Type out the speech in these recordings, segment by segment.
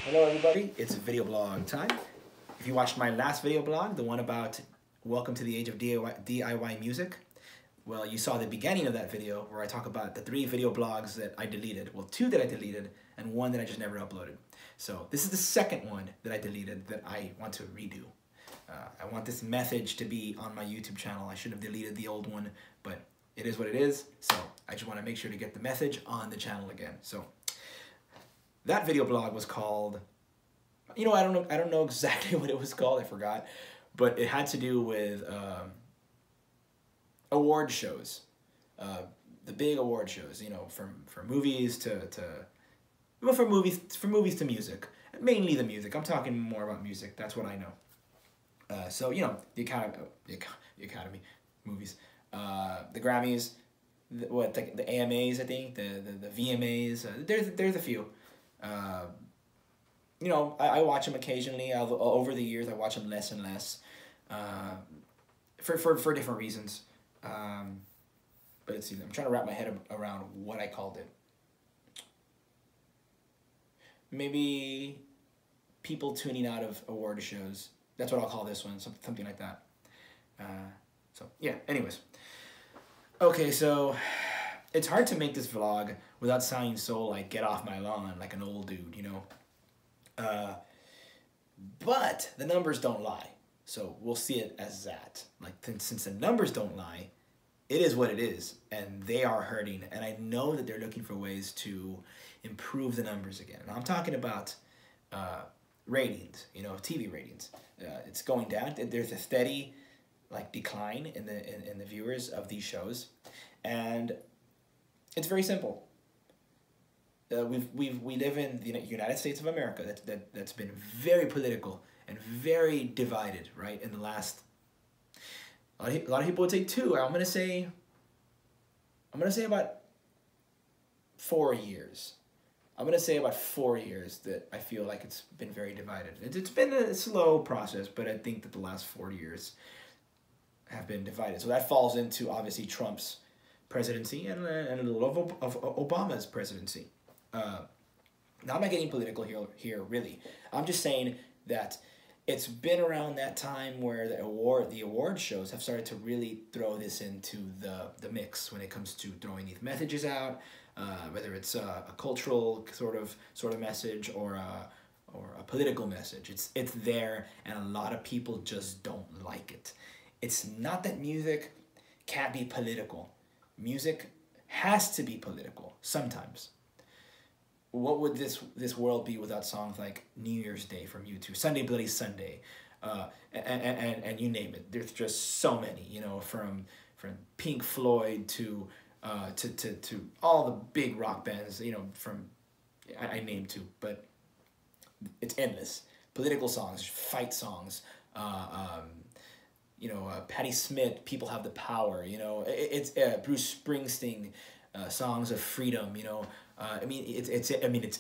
Hello everybody, it's video blog time. If you watched my last video blog, the one about welcome to the age of DIY music, well, you saw the beginning of that video where I talk about the 3 video blogs that I deleted. Well, 2 that I deleted and 1 that I just never uploaded. So this is the second one that I deleted that I want to redo. I want this message to be on my YouTube channel. I should have deleted the old one, but it is what it is. So I just want to make sure to get the message on the channel again. So that video blog was called, I don't know exactly what it was called, I forgot, but it had to do with award shows, the big award shows, from movies from movies to music, mainly the music. I'm talking more about music. That's what I know. So the Academy movies, the Grammys, the AMAs, I think, the VMAs. There's a few. I watch them occasionally. Over the years, I watch them less and less, for different reasons. But let's see. I'm trying to wrap my head around what I called it. Maybe people tuning out of award shows. That's what I'll call this one. Something like that. So yeah. Anyways. Okay, so it's hard to make this vlog without sounding so like get off my lawn, like an old dude, But the numbers don't lie, so we'll see it as that. Like, since the numbers don't lie, it is what it is, and they are hurting, and I know that they're looking for ways to improve the numbers again. And I'm talking about ratings, TV ratings. It's going down. There's a steady decline in the viewers of these shows, and it's very simple. We live in the United States of America that's been very political and very divided, right? In the last, a lot of people would say 2. I'm gonna say about 4 years. I'm gonna say about 4 years that I feel like it's been very divided. It's been a slow process, but I think that the last 4 years have been divided. So that falls into obviously Trump's presidency and a little of Obama's presidency. Now, I'm not getting political here really. I'm just saying that it's been around that time where the award shows have started to really throw this into the mix when it comes to throwing these messages out, whether it's a cultural sort of message or a political message. It's there, and a lot of people just don't like it. It's not that music can't be political. Music has to be political sometimes. What would this world be without songs like New Year's Day from U2, Sunday Bloody Sunday, and you name it? There's just so many, from Pink Floyd to all the big rock bands, from I named 2, but it's endless. Political songs, fight songs, Patti Smith, People Have the Power, it's Bruce Springsteen, songs of freedom,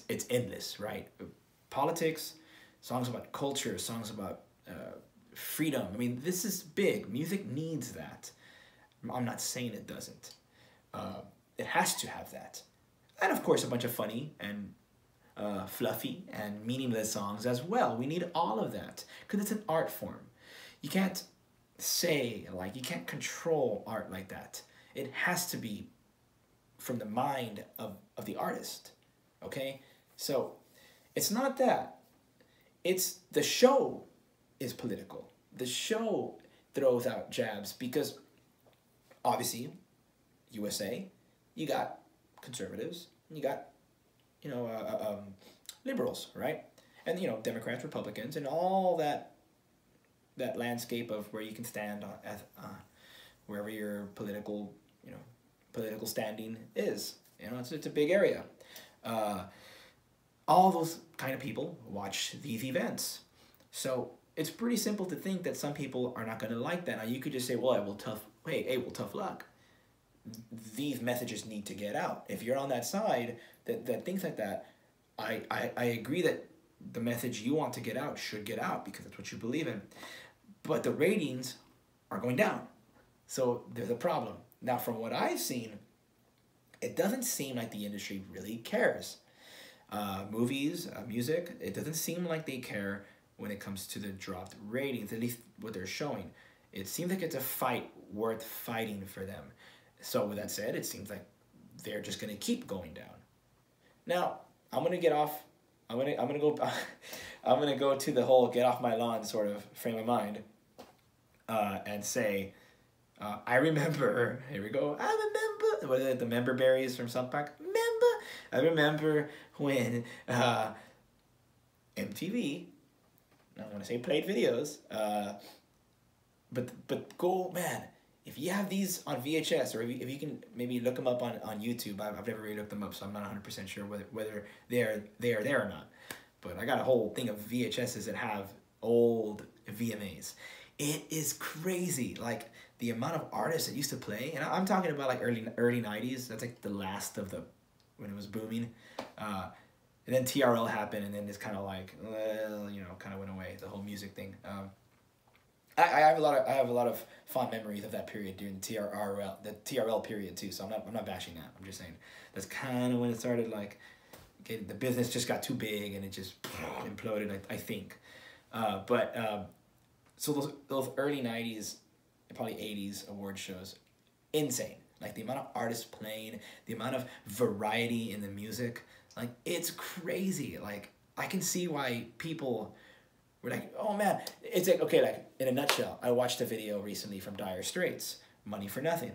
it's endless, right? Politics, songs about culture, songs about freedom. This is big. Music needs that. I'm not saying it doesn't. It has to have that. And of course, a bunch of funny and fluffy and meaningless songs as well. We need all of that because it's an art form. You can't you can't control art like that. It has to be from the mind of the artist, okay? So it's not that. It's the show is political. The show throws out jabs because obviously USA, you got conservatives, you got liberals, right? And Democrats, Republicans, and all that landscape of where you can stand wherever your political standing is. It's a big area. All those kind of people watch these events. So it's pretty simple to think that some people are not going to like that. Now you could just say, well, tough luck. These messages need to get out. If you're on that side that thinks like that, I agree that the message you want to get out should get out because that's what you believe in. But the ratings are going down. So there's a problem. Now, from what I've seen, it doesn't seem like the industry really cares. Movies, music, it doesn't seem like they care when it comes to the dropped ratings, at least what they're showing. It seems like it's a fight worth fighting for them. So with that said, it seems like they're just gonna keep going down. Now, I'm gonna get off. I'm gonna go. I'm gonna go to the whole get off my lawn sort of frame of mind, and say, I remember. Here we go. I remember. What are they, the member berries from South Park? I remember when MTV. I don't want to say played videos. But go, man. If you have these on VHS, or if you can maybe look them up on YouTube, I've never really looked them up, so I'm not 100% sure whether they are there or not. But I got a whole thing of VHSs that have old VMAs. It is crazy, like the amount of artists that used to play, and I'm talking about like early 90s. That's like the last of the, when it was booming. And then TRL happened, and then it's kind of like, well, you know, kind of went away, the whole music thing. I have a lot of fond memories of that period during the TRL period too. So I'm not bashing that. I'm just saying that's kind of when it started, like, okay, the business just got too big and it just imploded. I think, so those early 90s, probably 80s award shows, insane. Like the amount of artists playing, the amount of variety in the music, like it's crazy. Like I can see why people were like, oh man, it's like, okay, like in a nutshell, I watched a video recently from Dire Straits, Money for Nothing.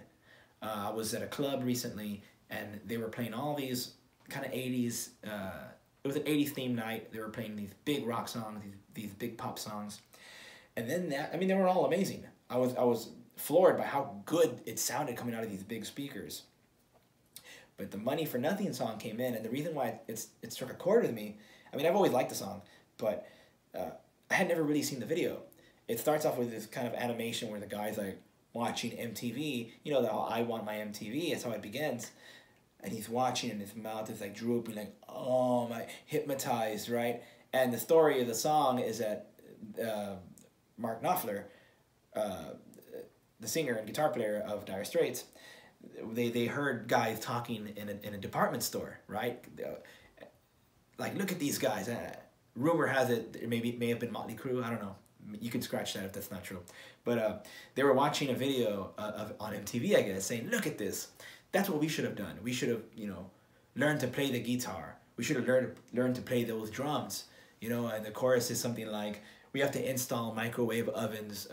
I was at a club recently and they were playing all these kind of 80s, it was an 80s theme night. They were playing these big rock songs, these big pop songs. And then they were all amazing. I was floored by how good it sounded coming out of these big speakers. But the Money for Nothing song came in, and the reason why it struck a chord with me, I mean, I've always liked the song, but I had never really seen the video. It starts off with this kind of animation where the guy's like watching MTV, you know, the I Want My MTV, that's how it begins. And he's watching and his mouth is like drooping, like, oh my, hypnotized, right? And the story of the song is that Mark Knopfler, the singer and guitar player of Dire Straits, they heard guys talking in a department store, right? Like, look at these guys. Rumor has it may have been Motley Crue. I don't know. You can scratch that if that's not true. But they were watching a video on MTV, I guess, saying, look at this. That's what we should have done. We should have, you know, learned to play the guitar. We should have learned to play those drums. You know, and the chorus is something like, we have to install microwave ovens.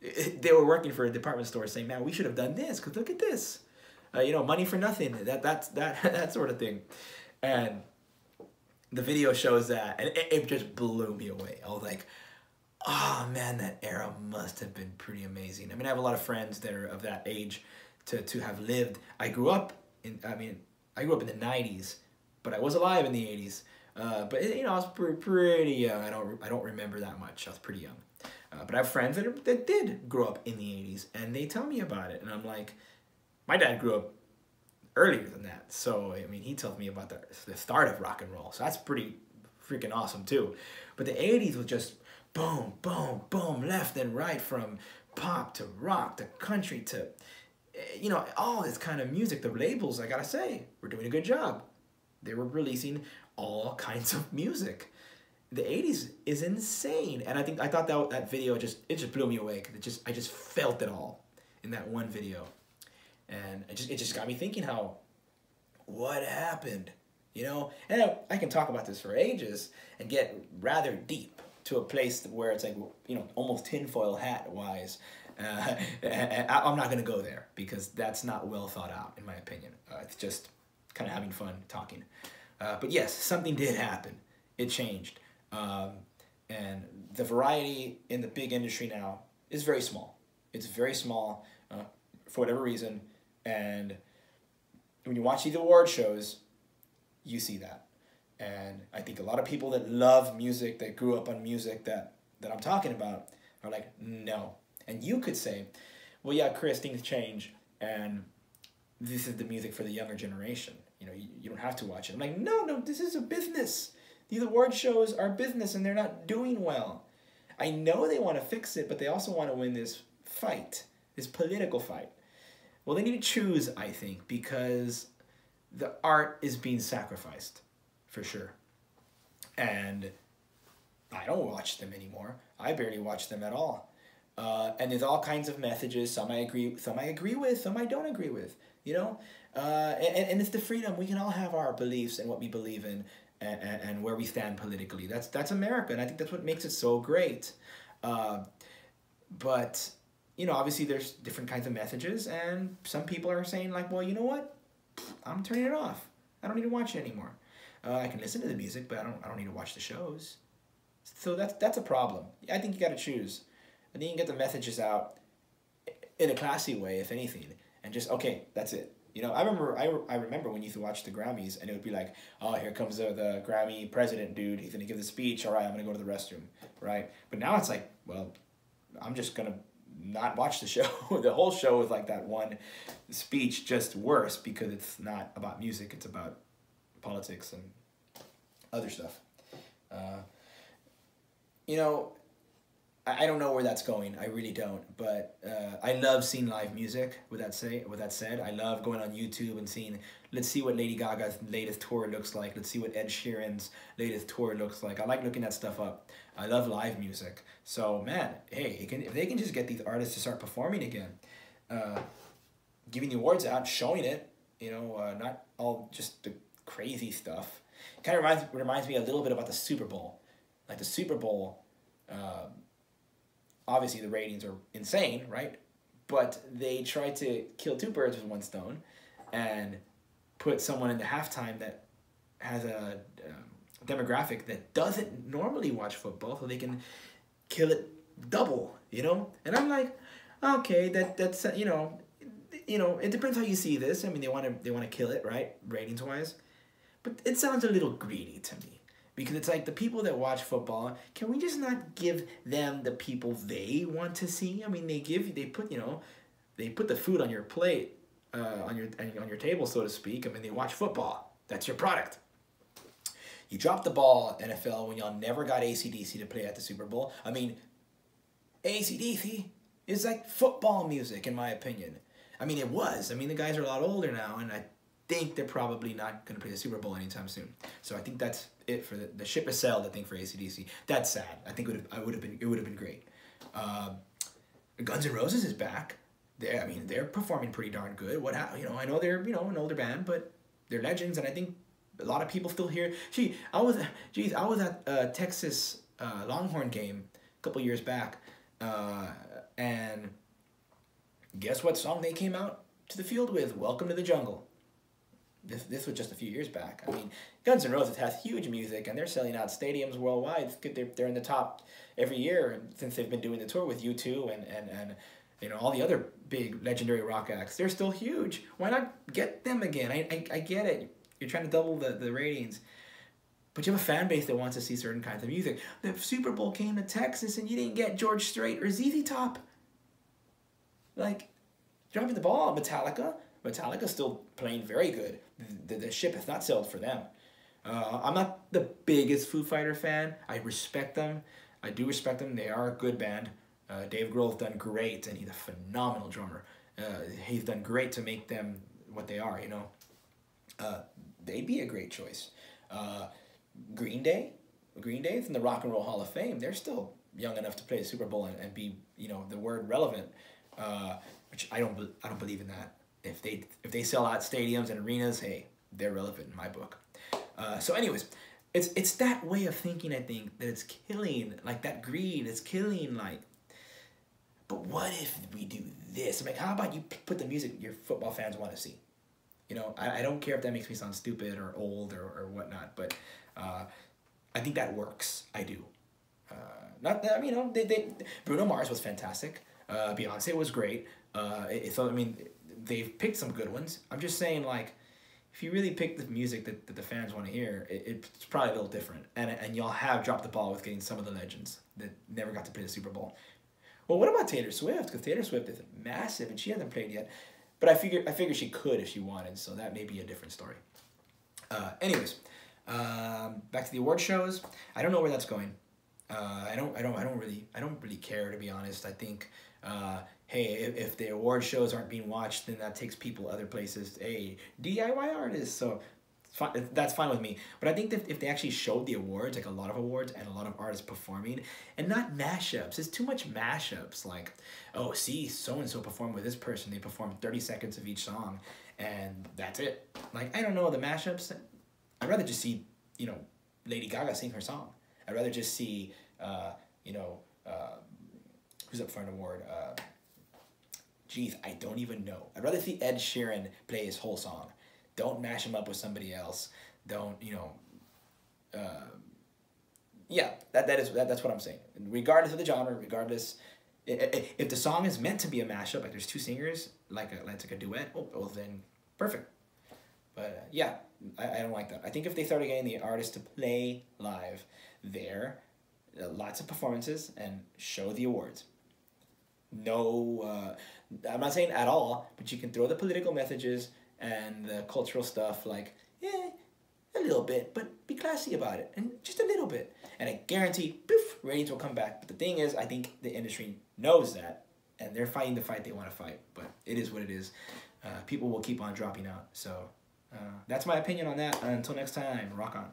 They were working for a department store saying, man, we should have done this, because look at this. You know, money for nothing, that sort of thing. And the video shows that, and it just blew me away. I was like, oh man, that era must have been pretty amazing. I mean, I have a lot of friends that are of that age to have lived. I grew up in the 90s, but I was alive in the 80s. But you know, I was pretty young. I don't remember that much. I was pretty young. But I have friends that did grow up in the 80s, and they tell me about it. And I'm like, my dad grew up earlier than that. So, I mean, he tells me about the start of rock and roll. So that's pretty freaking awesome too. But the 80s was just boom, boom, boom, left and right, from pop to rock to country to, you know, all this kind of music. The labels, I gotta say, were doing a good job. They were releasing all kinds of music. The 80s is insane, and I thought that video just blew me away, because I just felt it all in that one video, and it just got me thinking what happened, you know. And I can talk about this for ages and get rather deep to a place where it's like, you know, almost tinfoil hat wise. I'm not gonna go there, because that's not well thought out in my opinion. It's just kind of having fun talking. But yes, something did happen. It changed. And the variety in the big industry now is very small. It's very small for whatever reason. And when you watch these award shows, you see that. And I think a lot of people that love music, that grew up on music that I'm talking about, are like, no. And you could say, well, yeah, Chris, things change, and this is the music for the younger generation. You know, you don't have to watch it. I'm like, no, this is a business. These award shows are business, and they're not doing well. I know they want to fix it, but they also want to win this fight, this political fight. Well, they need to choose, I think, because the art is being sacrificed for sure. And I don't watch them anymore. I barely watch them at all. And there's all kinds of messages. Some I agree with, some I don't agree with. You know, and it's the freedom. We can all have our beliefs and what we believe in, and where we stand politically. That's America, and I think that's what makes it so great. But you know, obviously there's different kinds of messages, and some people are saying like, well, you know what, I'm turning it off. I don't need to watch it anymore. I can listen to the music, but I don't need to watch the shows. So that's a problem. I think you got to choose. I think you can get the messages out in a classy way, if anything, and just okay, that's it. You know, I remember when you used to watch the Grammys, and it would be like, oh, here comes the Grammy president dude. He's gonna give the speech. All right, I'm gonna go to the restroom, right? But now it's like, well, I'm just gonna not watch the show. The whole show is like that one speech, just worse because it's not about music. It's about politics and other stuff. You know, I don't know where that's going. I really don't. But I love seeing live music. With that said, I love going on YouTube and seeing. Let's see what Lady Gaga's latest tour looks like. Let's see what Ed Sheeran's latest tour looks like. I like looking that stuff up. I love live music. So man, hey, if they can just get these artists to start performing again, giving the awards out, showing it. You know, not all just the crazy stuff. It kind of reminds me a little bit about the Super Bowl. Like the Super Bowl, obviously the ratings are insane, right? But they tried to kill two birds with one stone and put someone in the halftime that has a demographic that doesn't normally watch football, so they can kill it double, you know? And I'm like, okay, that's you know, it depends how you see this. I mean, they want to kill it, right? Ratings wise. But it sounds a little greedy to me. Because it's like the people that watch football, can we just not give them the people they want to see? I mean, they put the food on your plate, on your table, so to speak. I mean, they watch football. That's your product. You dropped the ball, NFL, when y'all never got AC/DC to play at the Super Bowl. I mean, AC/DC is like football music, in my opinion. I mean, it was. I mean, the guys are a lot older now, and I think they're probably not going to play the Super Bowl anytime soon. So I think that's it for the ship has sailed. I think for AC/DC. That's sad. I think it would have been great. Guns N' Roses is back. They're performing pretty darn good. I know they're an older band, but they're legends, and I think a lot of people still hear. I was at a Texas Longhorn game a couple years back, and guess what song they came out to the field with? Welcome to the Jungle. This was just a few years back. I mean, Guns N' Roses has huge music, and they're selling out stadiums worldwide. They're in the top every year since they've been doing the tour with U2 and all the other big legendary rock acts. They're still huge. Why not get them again? I get it. You're trying to double the ratings. But you have a fan base that wants to see certain kinds of music. The Super Bowl came to Texas, and you didn't get George Strait or ZZ Top. Like, dropping the ball. Metallica's still playing very good. The ship has not sailed for them. I'm not the biggest Foo Fighter fan. I respect them. I do respect them. They are a good band. Dave Grohl's done great, and he's a phenomenal drummer. He's done great to make them what they are, They'd be a great choice. Green Day is in the Rock and Roll Hall of Fame. They're still young enough to play the Super Bowl and be, the word relevant, which I don't believe in that. If they sell out stadiums and arenas, hey, they're relevant in my book. So anyways, it's that way of thinking, I think, that it's killing, like that greed is killing, like, but what if we do this? I'm like, how about you put the music your football fans want to see? I don't care if that makes me sound stupid or old or whatnot, but I think that works. I do. Not that, Bruno Mars was fantastic. Beyonce was great. They've picked some good ones. I'm just saying, like, if you really pick the music that the fans want to hear, it's probably a little different. And y'all have dropped the ball with getting some of the legends that never got to play the Super Bowl. Well, what about Taylor Swift? Because Taylor Swift is massive, and she hasn't played yet. But I figure she could if she wanted, so that may be a different story. Anyways, back to the award shows. I don't know where that's going. I don't really care, to be honest. I think, hey, if the award shows aren't being watched, then that takes people other places. Hey, DIY artists, so fine, that's fine with me. But I think that if they actually showed the awards, like a lot of awards and a lot of artists performing, and not mashups. It's too much mashups. Like, oh, see, so and so performed with this person. They performed 30 seconds of each song, and that's it. Like, I don't know, the mashups. I'd rather just see, you know, Lady Gaga sing her song. I'd rather just see, you know, who's up for an award? Geez, I don't even know. I'd rather see Ed Sheeran play his whole song. Don't mash him up with somebody else. Don't, you know, yeah, that's what I'm saying. Regardless of the genre, regardless, if the song is meant to be a mashup, like there's two singers, like a duet, well then perfect. But yeah, I don't like that. I think if they started getting the artists to play live there, lots of performances, and show the awards. No, I'm not saying at all, but you can throw the political messages and the cultural stuff, like, yeah, a little bit, but be classy about it, and just a little bit. And I guarantee, poof, ratings will come back. But the thing is, I think the industry knows that, and they're fighting the fight they want to fight. But it is what it is. People will keep on dropping out. So that's my opinion on that. Until next time, rock on.